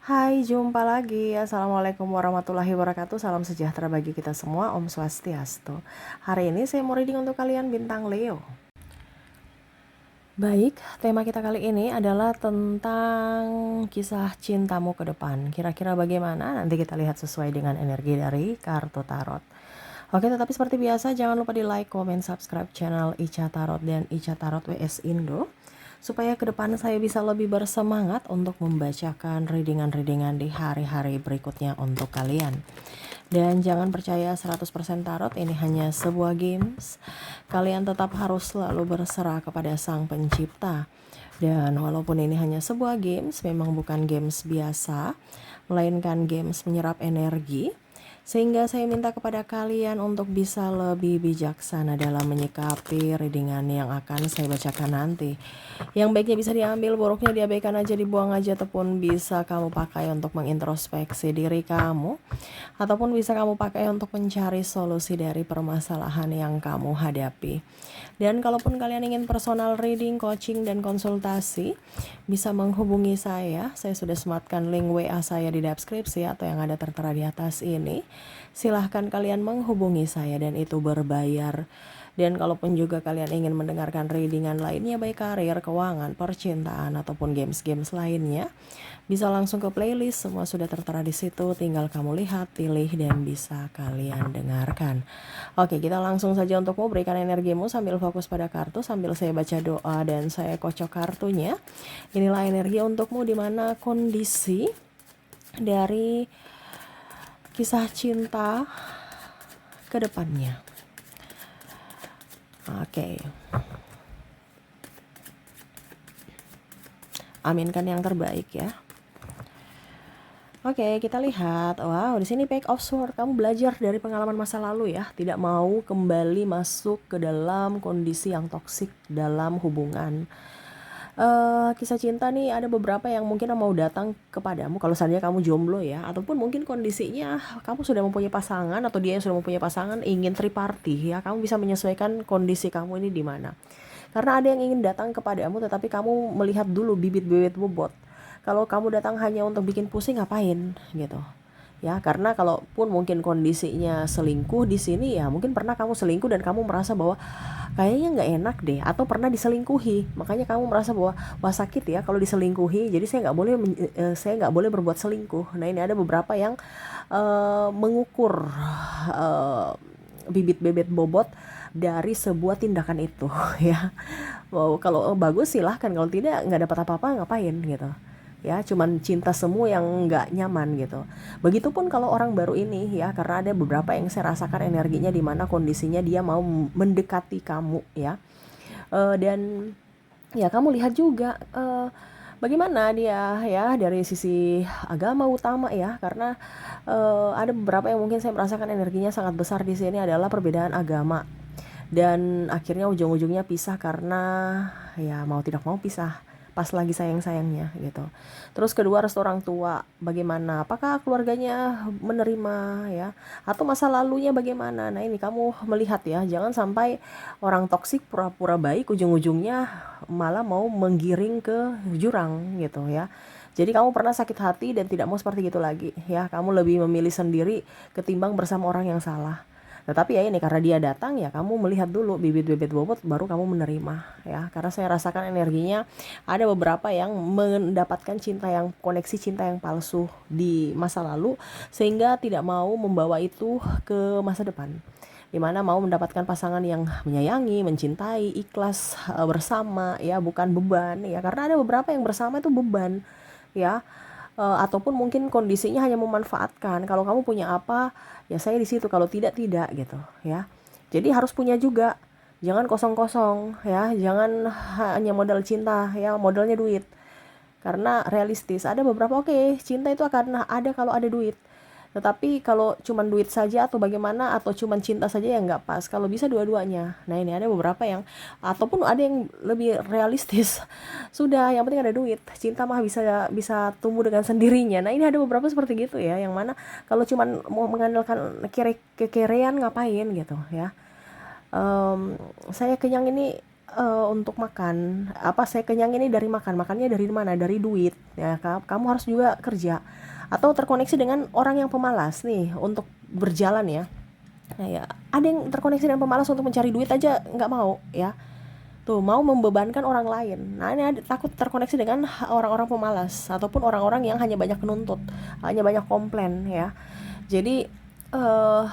Hai, jumpa lagi. Assalamualaikum warahmatullahi wabarakatuh. Salam sejahtera bagi kita semua. Om Swastiastu. Hari ini saya mau reading untuk kalian bintang Leo. Baik, tema kita kali ini adalah tentang kisah cintamu ke depan. Kira-kira bagaimana? Nanti kita lihat sesuai dengan energi dari kartu tarot. Oke, tetapi seperti biasa jangan lupa di like, comment, subscribe channel Ica Tarot dan Ica Tarot WS Indo, supaya ke depan saya bisa lebih bersemangat untuk membacakan readingan-readingan di hari-hari berikutnya untuk kalian. Dan jangan percaya 100% tarot ini hanya sebuah games. Kalian tetap harus selalu berserah kepada Sang Pencipta. Dan walaupun ini hanya sebuah games, memang bukan games biasa, melainkan games menyerap energi. Sehingga saya minta kepada kalian untuk bisa lebih bijaksana dalam menyikapi readingan yang akan saya bacakan nanti. Yang baiknya bisa diambil, buruknya diabaikan aja, dibuang aja, ataupun bisa kamu pakai untuk mengintrospeksi diri kamu, ataupun bisa kamu pakai untuk mencari solusi dari permasalahan yang kamu hadapi. Dan kalaupun kalian ingin personal reading, coaching, dan konsultasi, bisa menghubungi saya. Saya sudah sematkan link WA saya di deskripsi atau yang ada tertera di atas ini. Silahkan kalian menghubungi saya dan itu berbayar. Dan kalaupun juga kalian ingin mendengarkan readingan lainnya, baik karir, keuangan, percintaan, ataupun games-games lainnya, bisa langsung ke playlist, semua sudah tertera di situ. Tinggal kamu lihat, pilih, dan bisa kalian dengarkan. Oke, kita langsung saja untuk memberikan energimu sambil fokus pada kartu, sambil saya baca doa dan saya kocok kartunya. Inilah energi untukmu di mana kondisi dari kisah cinta ke depannya. Oke. Aminkan yang terbaik ya. Oke, kita lihat. Wow, di sini Page of Swords. Kamu belajar dari pengalaman masa lalu ya. Tidak mau kembali masuk ke dalam kondisi yang toksik dalam hubungan. Kisah cinta nih ada beberapa yang mungkin mau datang kepadamu kalau seandainya kamu jomblo ya, ataupun mungkin kondisinya kamu sudah mempunyai pasangan atau dia yang sudah mempunyai pasangan ingin triparty ya. Kamu bisa menyesuaikan kondisi kamu ini di mana. Karena ada yang ingin datang kepadamu tetapi kamu melihat dulu bibit-bibit bobot. Kalau kamu datang hanya untuk bikin pusing, ngapain gitu. Ya, karena kalaupun mungkin kondisinya selingkuh di sini ya, mungkin pernah kamu selingkuh dan kamu merasa bahwa kayaknya nggak enak deh, atau pernah diselingkuhi, makanya kamu merasa bahwa wah sakit ya kalau diselingkuhi, jadi saya nggak boleh berbuat selingkuh. Nah, ini ada beberapa yang mengukur bibit-bibit bobot dari sebuah tindakan itu ya. Wow, kalau bagus silahkan, kalau tidak nggak dapat apa-apa ngapain gitu ya, cuman cinta semu yang nggak nyaman gitu. Begitupun kalau orang baru ini ya, karena ada beberapa yang saya rasakan energinya di mana kondisinya dia mau mendekati kamu ya. Dan ya kamu lihat juga bagaimana dia ya dari sisi agama utama ya, karena ada beberapa yang mungkin saya merasakan energinya sangat besar di sini adalah perbedaan agama, dan akhirnya ujung-ujungnya pisah karena ya mau tidak mau pisah pas lagi sayang-sayangnya gitu. Terus kedua, restu orang tua bagaimana, apakah keluarganya menerima ya, atau masa lalunya bagaimana. Nah, ini kamu melihat ya, jangan sampai orang toksik pura-pura baik ujung-ujungnya malah mau menggiring ke jurang gitu ya. Jadi kamu pernah sakit hati dan tidak mau seperti itu lagi ya, kamu lebih memilih sendiri ketimbang bersama orang yang salah. Tetapi ya ini karena dia datang ya, kamu melihat dulu bibit-bibit bobot baru kamu menerima ya. Karena saya rasakan energinya ada beberapa yang mendapatkan cinta yang koneksi cinta yang palsu di masa lalu, sehingga tidak mau membawa itu ke masa depan, dimana mau mendapatkan pasangan yang menyayangi, mencintai, ikhlas bersama ya, bukan beban ya. Karena ada beberapa yang bersama itu beban ya. Ataupun mungkin kondisinya hanya memanfaatkan, kalau kamu punya apa ya saya di situ, kalau tidak tidak gitu ya. Jadi harus punya juga, jangan kosong-kosong ya, jangan hanya modal cinta ya, modalnya duit. Karena realistis ada beberapa, oke, cinta itu akan ada kalau ada duit, tetapi kalau cuman duit saja atau bagaimana, atau cuman cinta saja yang nggak pas. Kalau bisa dua-duanya. Nah, ini ada beberapa yang, ataupun ada yang lebih realistis, sudah yang penting ada duit, cinta mah bisa bisa tumbuh dengan sendirinya. Nah, ini ada beberapa seperti gitu ya, yang mana kalau cuman mau mengandalkan kekerean ngapain gitu ya. Saya kenyang ini untuk makan, apa, saya kenyang ini dari makan, makannya dari mana? Dari duit, ya, kamu harus juga kerja, atau terkoneksi dengan orang yang pemalas nih untuk berjalan ya. Nah ya, ada yang terkoneksi dengan pemalas untuk mencari duit aja nggak mau ya. Tuh, mau membebankan orang lain. Nah, ini takut terkoneksi dengan orang-orang pemalas ataupun orang-orang yang hanya banyak menuntut, hanya banyak komplain ya. Jadi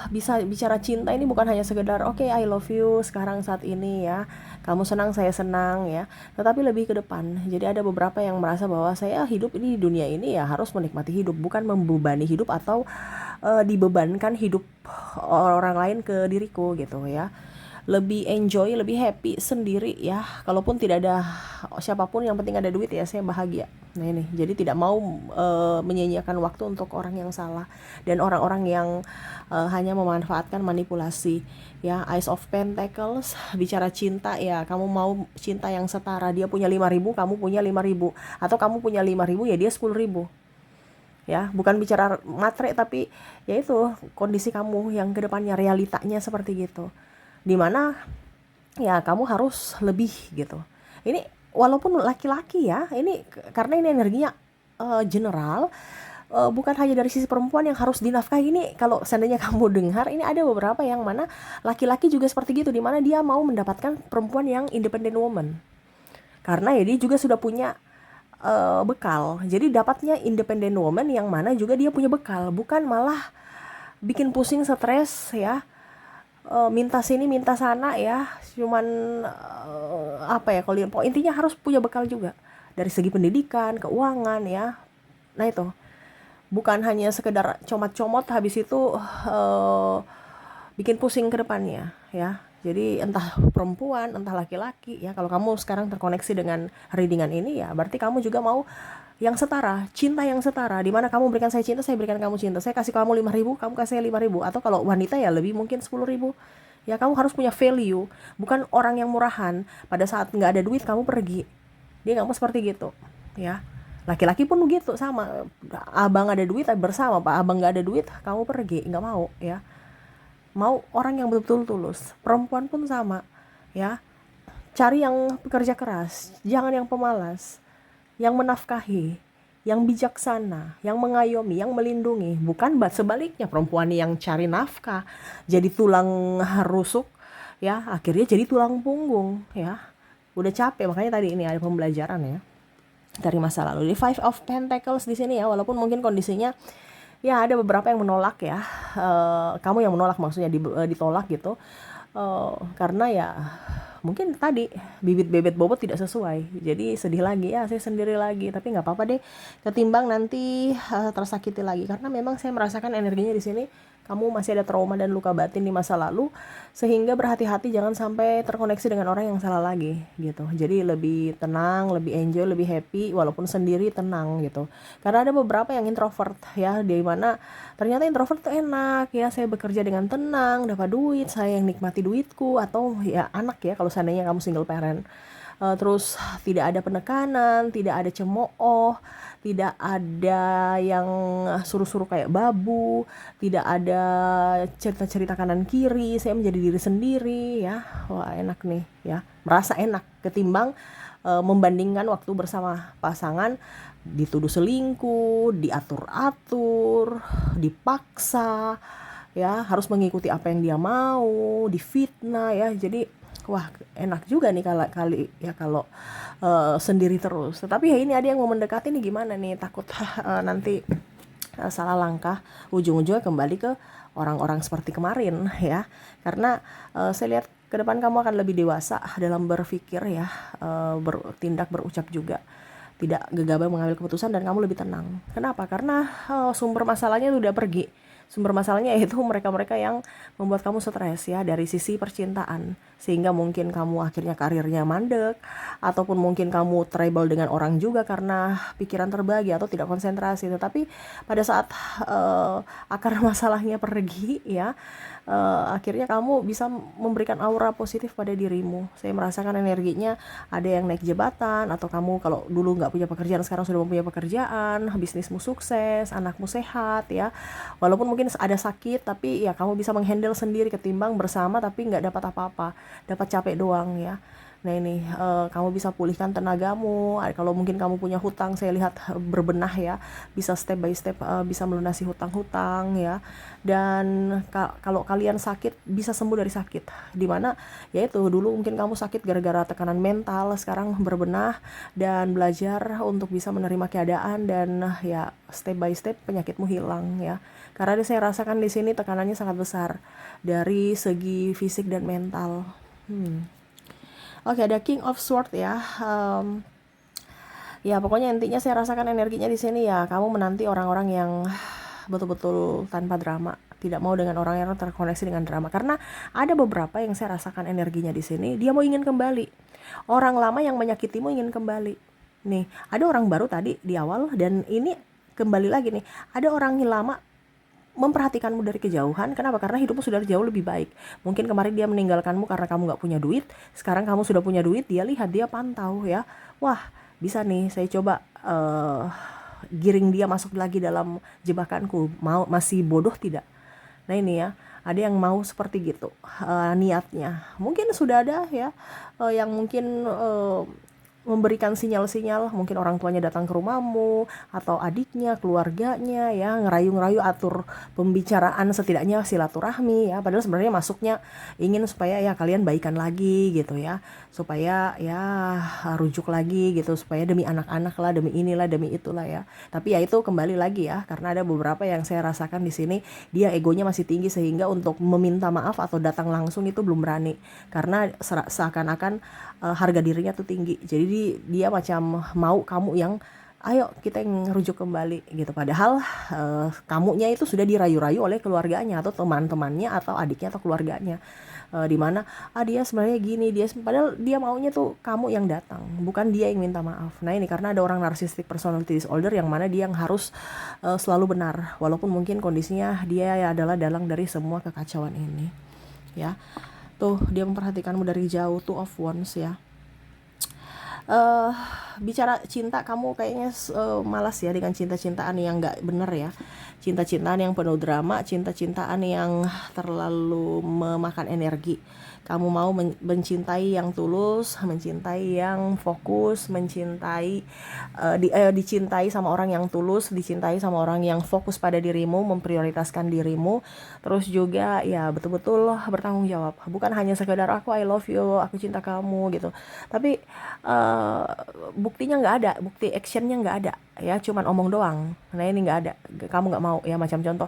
bisa bicara cinta ini bukan hanya sekedar oke, I love you sekarang saat ini ya. Kamu senang, saya senang ya. Tetapi lebih ke depan. Jadi ada beberapa yang merasa bahwa saya hidup ini di dunia ini ya harus menikmati hidup, bukan membebani hidup atau dibebankan hidup orang lain ke diriku gitu ya. Lebih enjoy, lebih happy sendiri ya. Kalaupun tidak ada siapapun, yang penting ada duit ya, saya bahagia. Nah ini, jadi tidak mau menyia-nyiakan waktu untuk orang yang salah dan orang-orang yang hanya memanfaatkan manipulasi ya. Ace of Pentacles, bicara cinta ya, kamu mau cinta yang setara. Dia punya 5.000, kamu punya 5.000, atau kamu punya 5.000 ya dia 10.000 ya. Bukan bicara matre, tapi ya itu kondisi kamu yang kedepannya, realitanya seperti gitu, dimana ya kamu harus lebih gitu. Ini walaupun laki-laki ya, ini karena ini energinya general, bukan hanya dari sisi perempuan yang harus dinafkahi. Ini kalau seandainya kamu dengar, ini ada beberapa yang mana laki-laki juga seperti gitu, dimana dia mau mendapatkan perempuan yang independent woman, karena ya dia juga sudah punya bekal. Jadi dapatnya independent woman yang mana juga dia punya bekal, bukan malah bikin pusing, stres ya. Minta sini minta sana ya, cuman apa ya, kalau intinya harus punya bekal juga dari segi pendidikan, keuangan ya. Nah itu bukan hanya sekedar comot-comot habis itu bikin pusing ke depannya ya. Jadi entah perempuan, entah laki-laki ya, kalau kamu sekarang terkoneksi dengan readingan ini ya, berarti kamu juga mau yang setara, cinta yang setara, dimana kamu berikan saya cinta, saya berikan kamu cinta. Saya kasih kamu 5.000, kamu kasih 5.000. Atau kalau wanita ya lebih mungkin 10.000 ya. Kamu harus punya value, bukan orang yang murahan. Pada saat nggak ada duit kamu pergi, dia nggak mau seperti gitu ya. Laki-laki pun begitu, sama. Abang ada duit bersama, pak abang nggak ada duit kamu pergi, nggak mau ya. Mau orang yang betul-betul tulus. Perempuan pun sama ya, cari yang pekerja keras, jangan yang pemalas, yang menafkahi, yang bijaksana, yang mengayomi, yang melindungi. Bukan sebaliknya, perempuan yang cari nafkah jadi tulang rusuk ya, akhirnya jadi tulang punggung ya. Udah capek, makanya tadi ini ada pembelajaran ya dari masa lalu. Di Five of Pentacles di sini ya, walaupun mungkin kondisinya ya ada beberapa yang menolak ya, kamu yang menolak maksudnya, ditolak gitu, karena ya mungkin tadi bibit bebet bobot tidak sesuai, jadi sedih lagi ya, saya sendiri lagi. Tapi nggak apa-apa deh, ketimbang nanti tersakiti lagi, karena memang saya merasakan energinya di sini kamu masih ada trauma dan luka batin di masa lalu, sehingga berhati-hati jangan sampai terkoneksi dengan orang yang salah lagi gitu. Jadi lebih tenang, lebih enjoy, lebih happy walaupun sendiri, tenang gitu. Karena ada beberapa yang introvert ya, di mana ternyata introvert tuh enak ya, saya bekerja dengan tenang, dapat duit, saya yang nikmati duitku, atau ya anak ya kalau seandainya kamu single parent. Terus tidak ada penekanan, tidak ada cemooh, tidak ada yang suruh-suruh kayak babu, tidak ada cerita-cerita kanan kiri, saya menjadi diri sendiri ya. Wah enak nih ya, merasa enak ketimbang membandingkan waktu bersama pasangan dituduh selingkuh, diatur-atur, dipaksa ya, harus mengikuti apa yang dia mau, difitnah ya. Jadi wah enak juga nih kali ya kalau sendiri terus. Tetapi ya ini ada yang mau mendekati nih, gimana nih, takut nanti salah langkah, ujung-ujungnya kembali ke orang-orang seperti kemarin ya. Karena saya lihat ke depan kamu akan lebih dewasa dalam berpikir ya, bertindak, berucap juga, tidak gegabah mengambil keputusan, dan kamu lebih tenang. Kenapa? Karena sumber masalahnya udah pergi. Sumber masalahnya yaitu mereka-mereka yang membuat kamu stres ya, dari sisi percintaan, sehingga mungkin kamu akhirnya karirnya mandek, ataupun mungkin kamu trouble dengan orang juga karena pikiran terbagi atau tidak konsentrasi. Tetapi pada saat akar masalahnya pergi ya, akhirnya kamu bisa memberikan aura positif pada dirimu. Saya merasakan energinya ada yang naik jabatan, atau kamu kalau dulu nggak punya pekerjaan sekarang sudah mempunyai pekerjaan, bisnismu sukses, anakmu sehat ya. Walaupun mungkin ada sakit, tapi ya kamu bisa menghandle sendiri ketimbang bersama tapi nggak dapat apa-apa, dapat capek doang ya. Nah ini kamu bisa pulihkan tenagamu. Kalau mungkin kamu punya hutang, saya lihat berbenah ya, bisa step by step bisa melunasi hutang-hutang ya. Dan kalau kalian sakit bisa sembuh dari sakit. Dimana yaitu dulu mungkin kamu sakit gara-gara tekanan mental, sekarang berbenah dan belajar untuk bisa menerima keadaan dan ya step by step penyakitmu hilang ya. Karena saya rasakan di sini tekanannya sangat besar dari segi fisik dan mental. Oke, ada King of Sword ya. Ya pokoknya intinya saya rasakan energinya di sini ya. Kamu menanti orang-orang yang betul-betul tanpa drama, tidak mau dengan orang yang terkoneksi dengan drama. Karena ada beberapa yang saya rasakan energinya di sini, dia mau ingin kembali. Orang lama yang menyakitimu ingin kembali. Nih, ada orang baru tadi di awal dan ini kembali lagi nih. Ada orang yang lama memperhatikanmu dari kejauhan. Kenapa? Karena hidupmu sudah jauh lebih baik. Mungkin kemarin dia meninggalkanmu karena kamu gak punya duit. Sekarang kamu sudah punya duit, dia lihat, dia pantau ya. Wah, bisa nih saya coba giring dia masuk lagi dalam jebakanku. Masih bodoh tidak? Nah ini ya, ada yang mau seperti gitu niatnya. Mungkin sudah ada ya yang mungkin memberikan sinyal-sinyal, mungkin orang tuanya datang ke rumahmu atau adiknya, keluarganya ya, ngerayu-ngerayu atur pembicaraan, setidaknya silaturahmi ya, padahal sebenarnya masuknya ingin supaya ya kalian baikan lagi gitu ya, supaya ya rujuk lagi gitu, supaya demi anak-anak lah, demi inilah, demi itulah ya. Tapi ya itu kembali lagi ya, karena ada beberapa yang saya rasakan di sini dia egonya masih tinggi sehingga untuk meminta maaf atau datang langsung itu belum berani, karena seakan-akan harga dirinya tuh tinggi. Jadi dia macam mau kamu yang ayo kita yang rujuk kembali gitu. Padahal kamunya itu sudah dirayu-rayu oleh keluarganya atau teman-temannya atau adiknya atau keluarganya. Dimana dia sebenarnya gini, padahal dia maunya tuh kamu yang datang, bukan dia yang minta maaf. Nah ini karena ada orang narcissistic personality disorder yang mana dia yang harus selalu benar, walaupun mungkin kondisinya dia adalah dalang dari semua kekacauan ini ya. Tuh dia memperhatikanmu dari jauh, Two of Wands ya. Bicara cinta kamu kayaknya malas ya dengan cinta-cintaan yang gak bener ya, cinta-cintaan yang penuh drama, cinta-cintaan yang terlalu memakan energi. Kamu mau mencintai yang tulus, mencintai yang fokus, mencintai dicintai sama orang yang tulus, dicintai sama orang yang fokus pada dirimu, memprioritaskan dirimu, terus juga ya betul-betul bertanggung jawab, bukan hanya sekedar aku I love you, aku cinta kamu gitu, tapi buktinya nggak ada, bukti actionnya nggak ada ya, cuman omong doang. Nah ini nggak ada, kamu nggak mau ya, macam contoh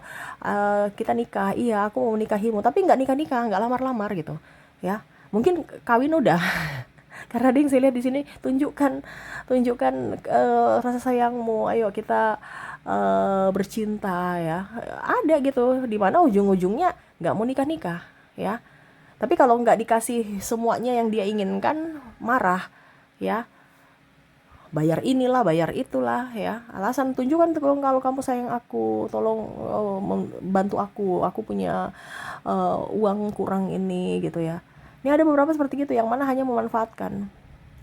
kita nikah, iya aku mau menikahimu, tapi nggak nikah-nikah, nggak lamar-lamar gitu ya. Mungkin kawin udah karena dia yang saya lihat di sini, tunjukkan rasa sayangmu, ayo kita bercinta ya, ada gitu, dimana ujung-ujungnya nggak mau nikah-nikah ya. Tapi kalau nggak dikasih semuanya yang dia inginkan, marah ya, bayar inilah, bayar itulah ya, alasan. Tunjukkan kalau kamu sayang aku, tolong bantu aku punya uang kurang ini gitu ya. Ini ada beberapa seperti gitu yang mana hanya memanfaatkan.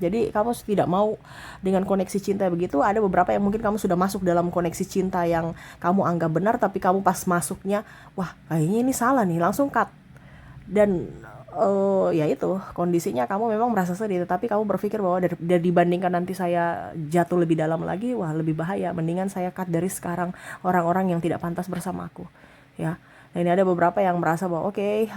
Jadi kamu tidak mau dengan koneksi cinta begitu. Ada beberapa yang mungkin kamu sudah masuk dalam koneksi cinta yang kamu anggap benar, tapi kamu pas masuknya, wah kayaknya ini salah nih, langsung cut. Dan ya itu kondisinya kamu memang merasa sedih, tapi kamu berpikir bahwa dari dibandingkan nanti saya jatuh lebih dalam lagi, wah lebih bahaya, mendingan saya cut dari sekarang orang-orang yang tidak pantas bersama aku ya. Nah ini ada beberapa yang merasa bahwa oke,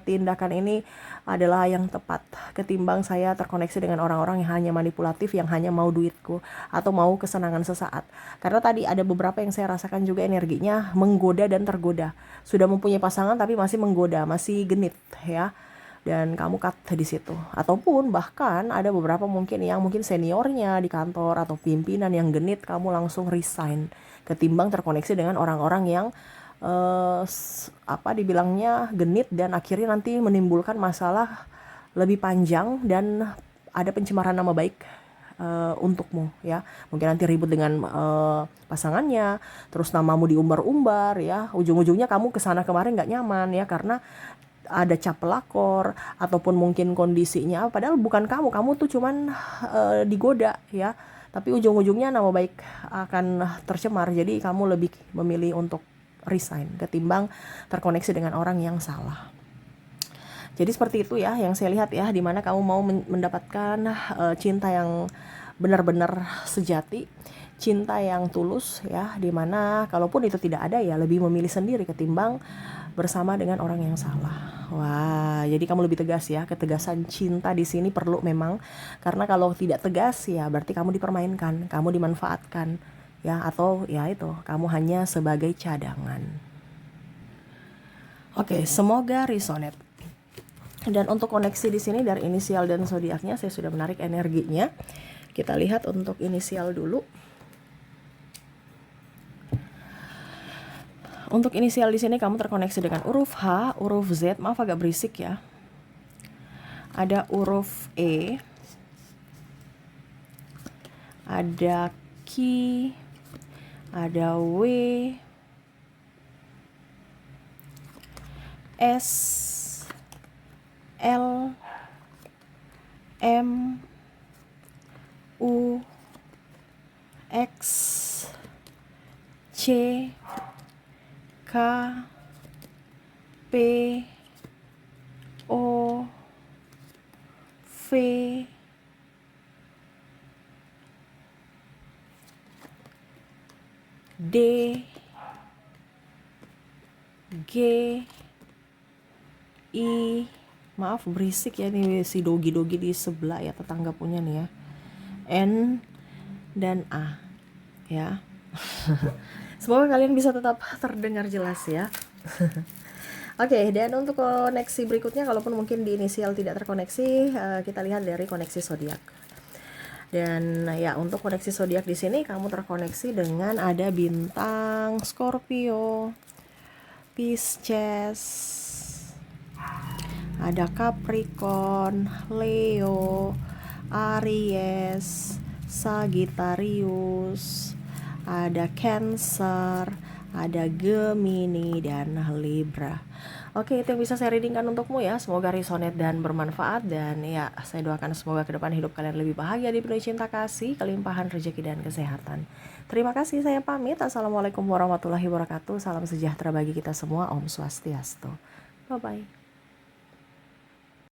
tindakan ini adalah yang tepat ketimbang saya terkoneksi dengan orang-orang yang hanya manipulatif, yang hanya mau duitku atau mau kesenangan sesaat. Karena tadi ada beberapa yang saya rasakan juga energinya menggoda dan tergoda, sudah mempunyai pasangan tapi masih menggoda, masih genit ya, dan kamu cut di situ. Ataupun bahkan ada beberapa mungkin yang mungkin seniornya di kantor atau pimpinan yang genit, kamu langsung resign ketimbang terkoneksi dengan orang-orang yang dibilangnya genit dan akhirnya nanti menimbulkan masalah lebih panjang dan ada pencemaran nama baik untukmu ya. Mungkin nanti ribut dengan pasangannya, terus namamu diumbar-umbar ya, ujung-ujungnya kamu kesana kemarin nggak nyaman ya, karena ada cap pelakor ataupun mungkin kondisinya padahal bukan kamu tuh cuman digoda ya, tapi ujung-ujungnya nama baik akan tercemar. Jadi kamu lebih memilih untuk resign ketimbang terkoneksi dengan orang yang salah. Jadi seperti itu ya yang saya lihat ya, dimana kamu mau mendapatkan cinta yang benar-benar sejati, cinta yang tulus ya, dimana kalaupun itu tidak ada ya lebih memilih sendiri ketimbang bersama dengan orang yang salah. Wah, jadi kamu lebih tegas ya. Ketegasan cinta di sini perlu memang, karena kalau tidak tegas ya berarti kamu dipermainkan, kamu dimanfaatkan ya, atau ya itu kamu hanya sebagai cadangan. Oke, semoga resonate. Dan untuk koneksi di sini dari inisial dan zodiaknya saya sudah menarik energinya. Kita lihat untuk inisial dulu. Untuk inisial di sini kamu terkoneksi dengan huruf H, huruf Z, maaf agak berisik ya. Ada huruf E, ada Q, ada W, S, L, M, U, X, C, K, P, O, V, D, G, I, maaf berisik ya nih si dogi-dogi di sebelah ya, tetangga punya nih ya, N, dan A ya. Semoga kalian bisa tetap terdengar jelas ya. Oke, dan untuk koneksi berikutnya, kalaupun mungkin di inisial tidak terkoneksi, kita lihat dari koneksi zodiak. Dan ya untuk koneksi zodiak di sini kamu terkoneksi dengan ada bintang Scorpio, Pisces, ada Capricorn, Leo, Aries, Sagittarius, ada Cancer, ada Gemini, dan Libra. Oke, itu yang bisa saya readingkan untukmu ya. Semoga resonate dan bermanfaat. Dan ya, saya doakan semoga ke depan hidup kalian lebih bahagia, dipenuhi cinta kasih, kelimpahan rezeki dan kesehatan. Terima kasih, saya pamit. Assalamualaikum warahmatullahi wabarakatuh. Salam sejahtera bagi kita semua. Om Swastiastu. Bye-bye.